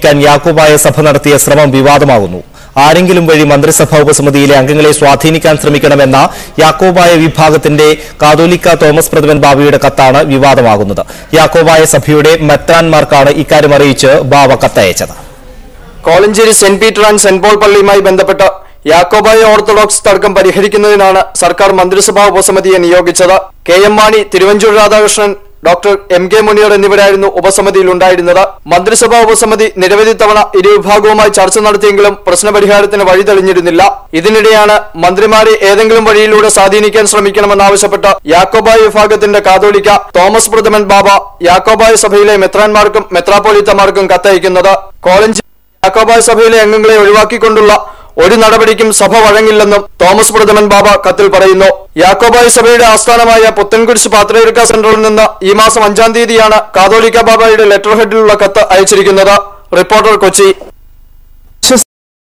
സ്വാധീനിക്കാൻ യാക്കോബായ സഭ നടത്തിയ ശ്രമം വിവാദമാകുന്നു. ആരെങ്കിലും വഴി മന്ത്രിസഭാ ഉപസമിതിയിലെ അംഗങ്ങളെ സ്വാധീനിക്കാൻ ശ്രമിക്കണമെന്ന യാക്കോബായ വിഭാഗത്തിന്റെ കാതോലിക്ക തോമസ് പ്രഥമൻ ബാവയുടെ കത്താണ് വിവാദമാകുന്നത്. യാക്കോബായ സഭയുടെ മെത്രാൻമാർക്കാണ് ഇക്കാര്യം അറിയിച്ച് ബാവ കത്തയച്ചത്. Kolenchery saint Peter and saint Paul പള്ളിയുമായി ബന്ധപ്പെട്ട് യാക്കോബായ ഓർത്തഡോക്സ് തർക്കം പരിഹരിക്കുന്നതിനാണ് സർക്കാർ മന്ത്രിസഭാ ഉപസമിതിയെ നിയോഗിച്ചത്. KM Mani, Thiruvanchoor Radhakrishnan, doctor MK Muniyar എന്നിവരായിരുന്നു ഉപസമിതിയിലുണ്ടായിരുന്നത്. മന്ത്രിസഭാ ഉപസമിതി നിരവധി തവണ ഇരുവിഭാഗവുമായി ചർച്ച നടത്തിയെങ്കിലും പ്രശ്നപരിഹാരത്തിന് വഴി തെളിഞ്ഞിരുന്നില്ല. ഇതിനിടെയാണ് മന്ത്രിമാരെ ഏതെങ്കിലും വഴിയിലൂടെ സ്വാധീനിക്കാൻ ശ്രമിക്കണമെന്നാവശ്യപ്പെട്ട് യാക്കോബായ വിഭാഗത്തിന്റെ കാതോലിക്ക തോമസ് പ്രഥമൻ ബാബ യാക്കോബായ സഭയിലെ മെത്രാൻമാർക്കും മെത്രാപ്പോലീത്തമാർക്കും കത്തയക്കുന്നത്. കോളഞ്ചേരി യാക്കോബായ സഭയിലെ അംഗങ്ങളെ ഒഴിവാക്കിക്കൊണ്ടുള്ള ഒരു നടപടിക്കും സഭ വഴങ്ങില്ലെന്നും തോമസ് പ്രഥമൻ ബാബ കത്തിൽ പറയുന്നു. യാക്കോബായ സഭയുടെ ആസ്ഥാനമായ പുത്തൻകുരിശ് പാത്രിയർക്ക സെന്ററിൽ നിന്ന് ഈ മാസം 5-ാം തീയതിയാണ് കാതോലിക്ക ബാബയുടെ ലെറ്റർ ഹെഡിലുള്ള കത്ത് അയച്ചിരിക്കുന്നത്. റിപ്പോർട്ടർ, കൊച്ചി.